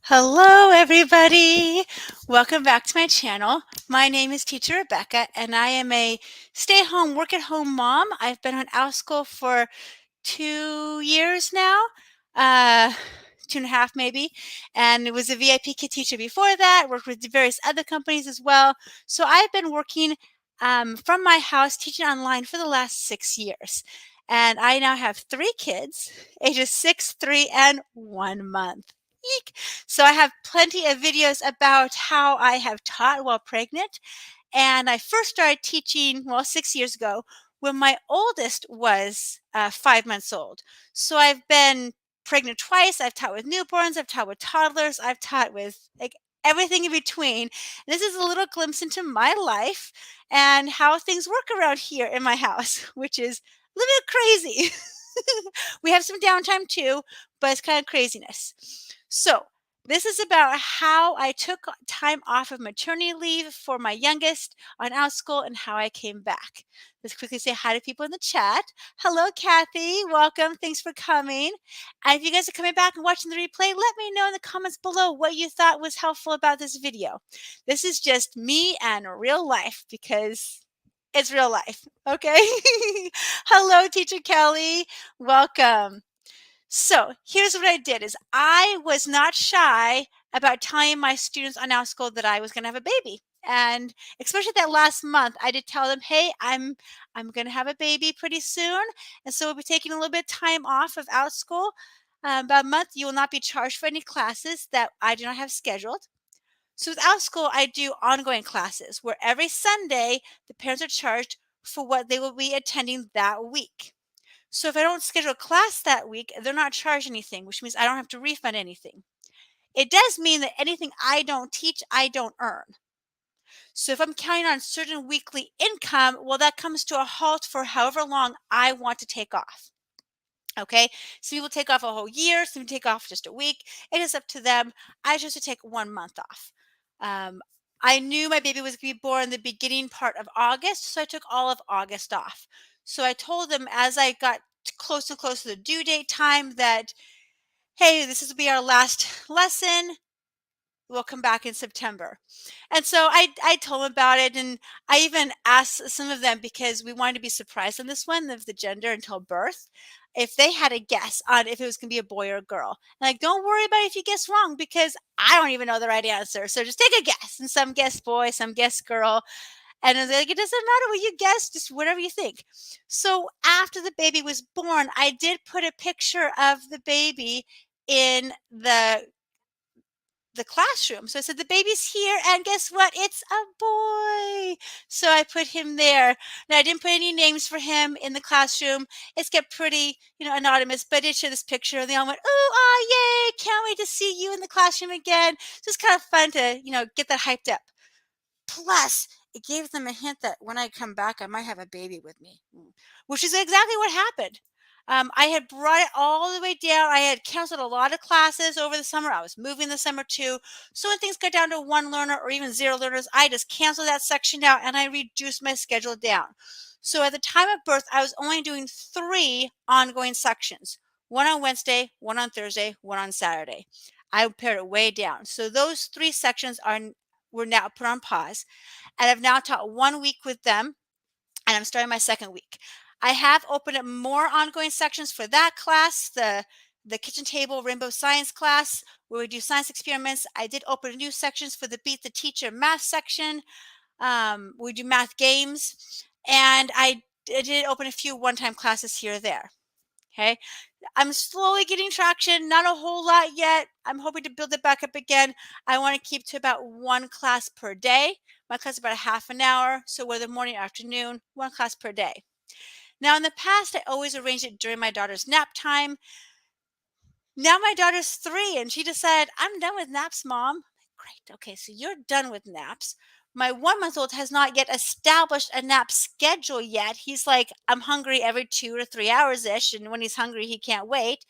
Hello, everybody. Welcome back to my channel. My name is Teacher Rebecca, and I am a stay-at-home, work-at-home mom. I've been on Outschool for 2 years now, uh, 2.5 maybe, and it was a VIP kid teacher before that. Worked with various other companies as well. So I've been working from my house, teaching online for the last 6 years. And I now have 3 kids, ages 6, 3, and 1 month. Eek. So I have plenty of videos about how I have taught while pregnant. And I first started teaching, well, 6 years ago when my oldest was 5 months old. So I've been pregnant twice. I've taught with newborns. I've taught with toddlers. I've taught with like everything in between. This is a little glimpse into my life and how things work around here in my house, which is a little bit crazy. We have some downtime too, but it's kind of craziness. So this is about how I took time off of maternity leave for my youngest on Outschool and how I came back. Let's quickly say hi to people in the chat. Hello, Kathy. Welcome. Thanks for coming. And if you guys are coming back and watching the replay, let me know in the comments below what you thought was helpful about this video. This is just me and real life because it's real life. Okay. Hello, Teacher Kelly. Welcome. So here's what I did is I was not shy about telling my students on Outschool that I was going to have a baby. And especially that last month, I did tell them, hey, I'm going to have a baby pretty soon. And so we'll be taking a little bit of time off of Outschool. About a month, you will not be charged for any classes that I do not have scheduled. So with Outschool, I do ongoing classes where every Sunday, the parents are charged for what they will be attending that week. So if I don't schedule a class that week, they're not charged anything, which means I don't have to refund anything. It does mean that anything I don't teach, I don't earn. So if I'm counting on certain weekly income, well, that comes to a halt for however long I want to take off. Okay, some people take off a whole year, some people take off just a week. It is up to them. I chose to take 1 month off. Um, I knew my baby was going to be born the beginning part of August, so I took all of August off. So I told them as I got close and close to the due date time that, hey, this will be our last lesson. We'll come back in September. And so I told them about it, and I even asked some of them because we wanted to be surprised on this one of the gender until birth, if they had a guess on if it was going to be a boy or a girl. Like, don't worry about it if you guess wrong because I don't even know the right answer. So just take a guess. And some guess boy, some guess girl. And I was like, it doesn't matter what you guess, just whatever you think. So after the baby was born, I did put a picture of the baby in the classroom. So I said, the baby's here, and guess what? It's a boy. So I put him there. Now I didn't put any names for him in the classroom. It's kept pretty, anonymous, but I did show this picture, and they all went, "Oh, ah, yay! Can't wait to see you in the classroom again." So it's kind of fun to, get that hyped up. Plus, it gave them a hint that when I come back, I might have a baby with me, which is exactly what happened. I had brought it all the way down. I had canceled a lot of classes over the summer. I was moving the summer too. So when things got down to 1 learner or even 0 learners, I just canceled that section out and I reduced my schedule down. So at the time of birth, I was only doing 3 ongoing sections, one on Wednesday, one on Thursday, one on Saturday. I pared it way down. So those 3 sections were now put on pause. And I've now taught 1 week with them, and I'm starting my second week. I have opened up more ongoing sections for that class, the kitchen table rainbow science class where we do science experiments. I did open new sections for the Beat the Teacher math section. We do math games, and I did open a few one-time classes here or there. Okay. I'm slowly getting traction, not a whole lot yet. I'm hoping to build it back up again. I want to keep to about 1 class per day. My class is about a half an hour, so whether morning or afternoon, 1 class per day. Now, in the past, I always arranged it during my daughter's nap time. Now my daughter's 3 and she decided, I'm done with naps, Mom. Great. Okay, so you're done with naps. My 1 month old has not yet established a nap schedule yet. He's like, I'm hungry every 2 to 3 hours ish. And when he's hungry, he can't wait.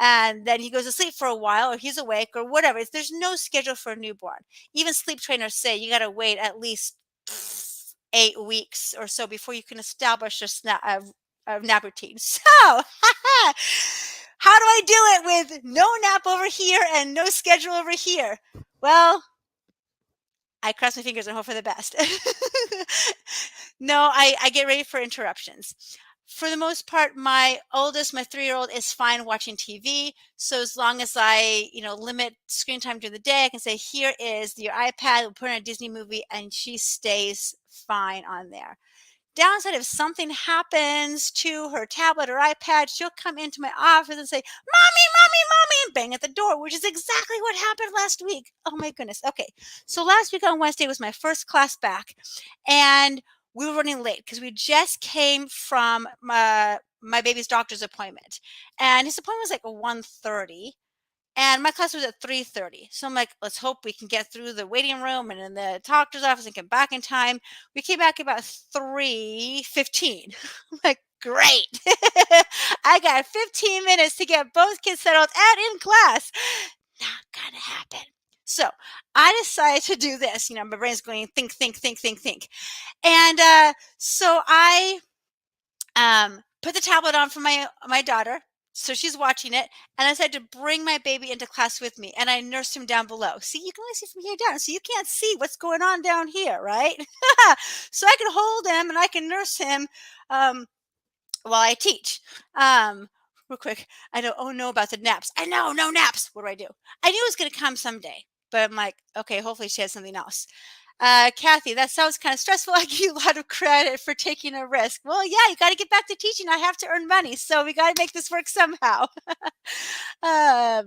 And then he goes to sleep for a while, or he's awake, or whatever. There's no schedule for a newborn. Even sleep trainers say you got to wait at least 8 weeks or so before you can establish a nap routine. So, How do I do it with no nap over here and no schedule over here? Well, I cross my fingers and hope for the best. No, I get ready for interruptions. For the most part, my oldest, my 3-year-old, is fine watching TV. So as long as I, limit screen time during the day, I can say, here is your iPad, we'll put in a Disney movie, and she stays fine on there. Downside, if something happens to her tablet or iPad, she'll come into my office and say, Mommy, Mommy, Mommy, and bang at the door, which is exactly what happened last week. Oh my goodness. Okay. So last week on Wednesday was my first class back, and we were running late because we just came from my baby's doctor's appointment. And his appointment was like 1:30. And my class was at 3:30. So I'm like, let's hope we can get through the waiting room and in the doctor's office and get back in time. We came back about 3:15. I'm like, great. I got 15 minutes to get both kids settled and in class. Not gonna happen. So I decided to do this. My brain's going think, think, think, think, think. And so I put the tablet on for my daughter, so she's watching it, and I decided to bring my baby into class with me, and I nursed him down below. See, you can only see from here down, so you can't see what's going on down here, right? So I can hold him and I can nurse him um, while I teach. Real quick, I know. Oh no, about the naps. I know, no naps. What do? I knew it was going to come someday, but I'm like, okay, hopefully she has something else. Kathy, that sounds kind of stressful. I give you a lot of credit for taking a risk. Well, yeah, you got to get back to teaching. I have to earn money, so we got to make this work somehow. I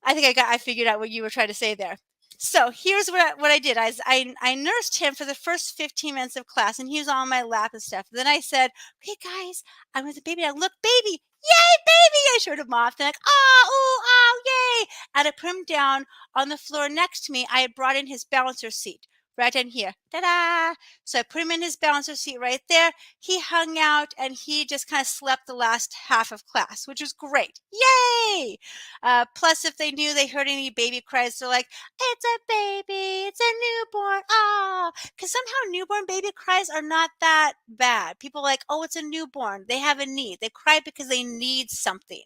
think I figured out what you were trying to say there. So here's what I did. I nursed him for the first 15 minutes of class, and he was on my lap and stuff. Then I said, "Okay, guys, I'm with the baby now. Look, baby, yay, baby!" I showed him off. They're like, "Oh, ooh, oh, yay!" And I put him down on the floor next to me. I had brought in his bouncer seat right in here. Ta-da! So I put him in his bouncer seat right there. He hung out, and he just kind of slept the last half of class, which was great. Yay! Plus, if they knew they heard any baby cries, they're like, "It's a baby, it's a newborn." Oh, because somehow newborn baby cries are not that bad. People are like, "Oh, it's a newborn. They have a need. They cry because they need something."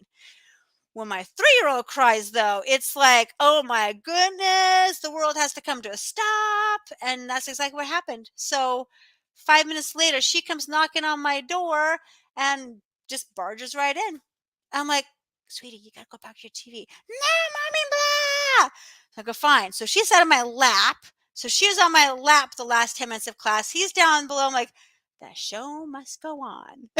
When my 3-year-old cries, though, it's like, oh my goodness, the world has to come to a stop. And that's exactly what happened. So 5 minutes later, she comes knocking on my door and just barges right in. I'm like, sweetie, you got to go back to your TV. No, mommy, blah. I go, fine. So she sat on my lap. So she was on my lap the last 10 minutes of class. He's down below. I'm like, the show must go on.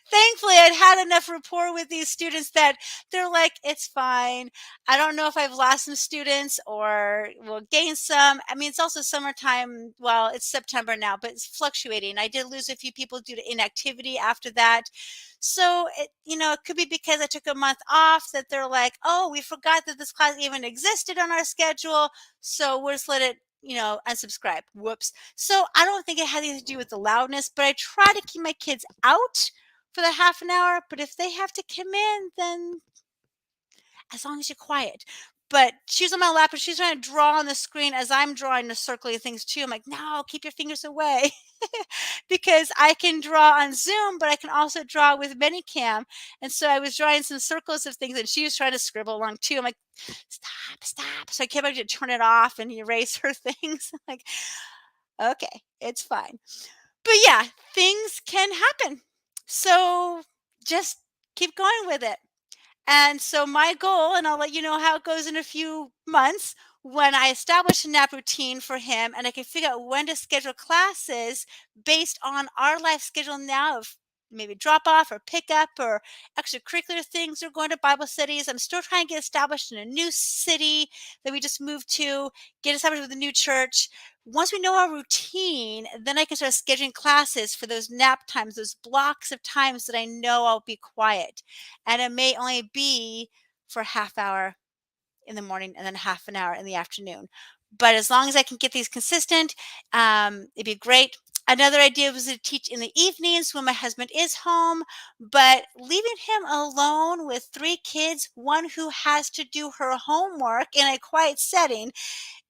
Thankfully, I'd had enough rapport with these students that they're like, it's fine. I don't know if I've lost some students or will gain some. I mean, it's also summertime. Well, it's September now, but it's fluctuating. I did lose a few people due to inactivity after that. So, it could be because I took a month off that they're like, oh, we forgot that this class even existed on our schedule. So we'll just let it, unsubscribe. Whoops. So I don't think it had anything to do with the loudness, but I try to keep my kids out for the half an hour. But if they have to come in, then as long as you're quiet. But she's on my lap and she's trying to draw on the screen as I'm drawing the circly things too. I'm like, no, keep your fingers away. Because I can draw on Zoom, but I can also draw with Minicam. And so I was drawing some circles of things and she was trying to scribble along too. I'm like, stop, stop. So I kept having to turn it off and erase her things. I'm like, okay, it's fine. But yeah, things can happen. So just keep going with it. And so my goal, and I'll let you know how it goes in a few months, when I establish a nap routine for him and I can figure out when to schedule classes based on our life schedule now of maybe drop off or pick up or extracurricular things or going to Bible studies. I'm still trying to get established in a new city that we just moved to, get established with a new church. Once we know our routine, then I can start scheduling classes for those nap times, those blocks of times that I know I'll be quiet. And it may only be for a half hour in the morning and then half an hour in the afternoon. But as long as I can get these consistent, it'd be great. Another idea was to teach in the evenings when my husband is home, but leaving him alone with 3 kids, one who has to do her homework in a quiet setting,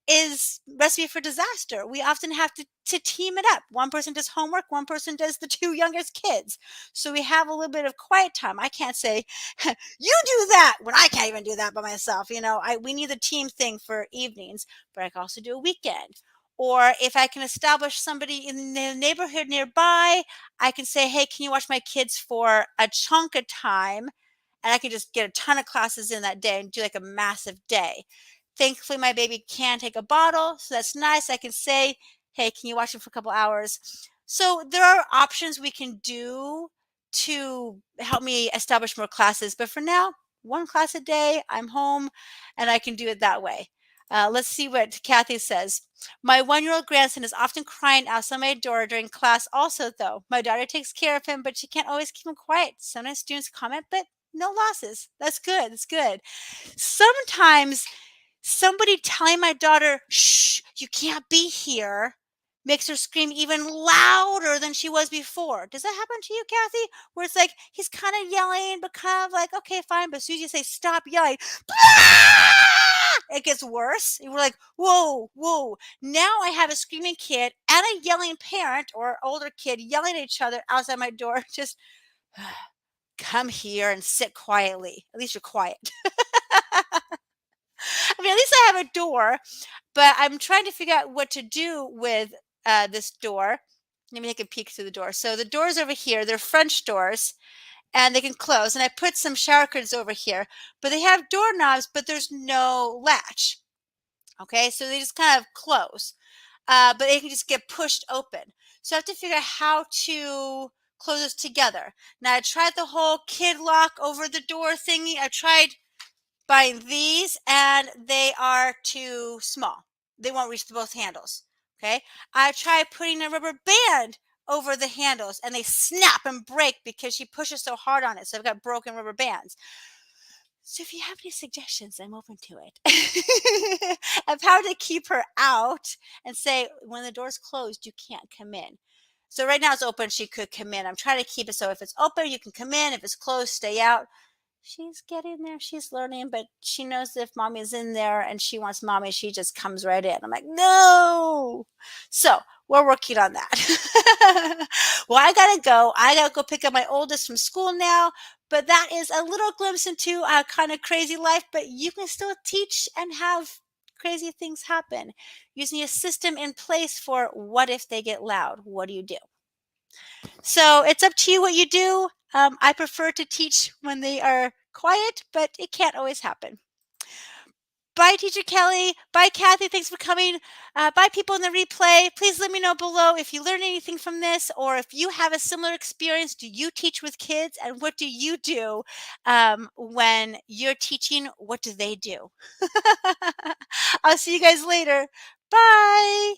is recipe for disaster. We often have to team it up. One person does homework, one person does the two youngest kids. So we have a little bit of quiet time. I can't say, you do that when I can't even do that by myself. We need the team thing for evenings, but I can also do a weekend. Or if I can establish somebody in the neighborhood nearby, I can say, hey, can you watch my kids for a chunk of time? And I can just get a ton of classes in that day and do like a massive day. Thankfully, my baby can take a bottle, so that's nice. I can say, hey, can you watch it for a couple hours? So there are options we can do to help me establish more classes. But for now, one class a day, I'm home, and I can do it that way. Let's see what Kathy says. My 1-year-old grandson is often crying outside my door during class also, though. My daughter takes care of him, but she can't always keep him quiet. Sometimes students comment, but no losses. That's good. That's good. Sometimes somebody telling my daughter, shh, you can't be here, makes her scream even louder than she was before. Does that happen to you, Kathy? Where it's like he's kind of yelling, but kind of like, okay, fine. But as soon as you say stop yelling, it gets worse. And we're like, whoa, whoa. Now I have a screaming kid and a yelling parent or older kid yelling at each other outside my door. Just come here and sit quietly. At least you're quiet. I mean, at least I have a door, but I'm trying to figure out what to do with this door. Let me take a peek through the door. So the doors over here, they're French doors, and they can close. And I put some shower curtains over here, but they have doorknobs, but there's no latch. Okay, so they just kind of close, but they can just get pushed open. So I have to figure out how to close this together. Now I tried the whole kid lock over the door thingy. I tried buying these, and they are too small. They won't reach both handles. Okay. I tried putting a rubber band over the handles, and they snap and break because she pushes so hard on it. So I've got broken rubber bands. So if you have any suggestions, I'm open to it. Of how to keep her out and say, when the door's closed, you can't come in. So right now it's open, she could come in. I'm trying to keep it so if it's open, you can come in. If it's closed, stay out. She's getting there. She's learning, but she knows that if mommy's in there and she wants mommy, she just comes right in. I'm like, no. So we're working on that. Well, I gotta go. I gotta go pick up my oldest from school now. But that is a little glimpse into a kind of crazy life, but you can still teach and have crazy things happen using a system in place for what if they get loud? What do you do? So it's up to you what you do. I prefer to teach when they are quiet, but it can't always happen. Bye, Teacher Kelly. Bye, Kathy. Thanks for coming. Bye, people in the replay. Please let me know below if you learned anything from this or if you have a similar experience. Do you teach with kids? And what do you do when you're teaching? What do they do? I'll see you guys later. Bye.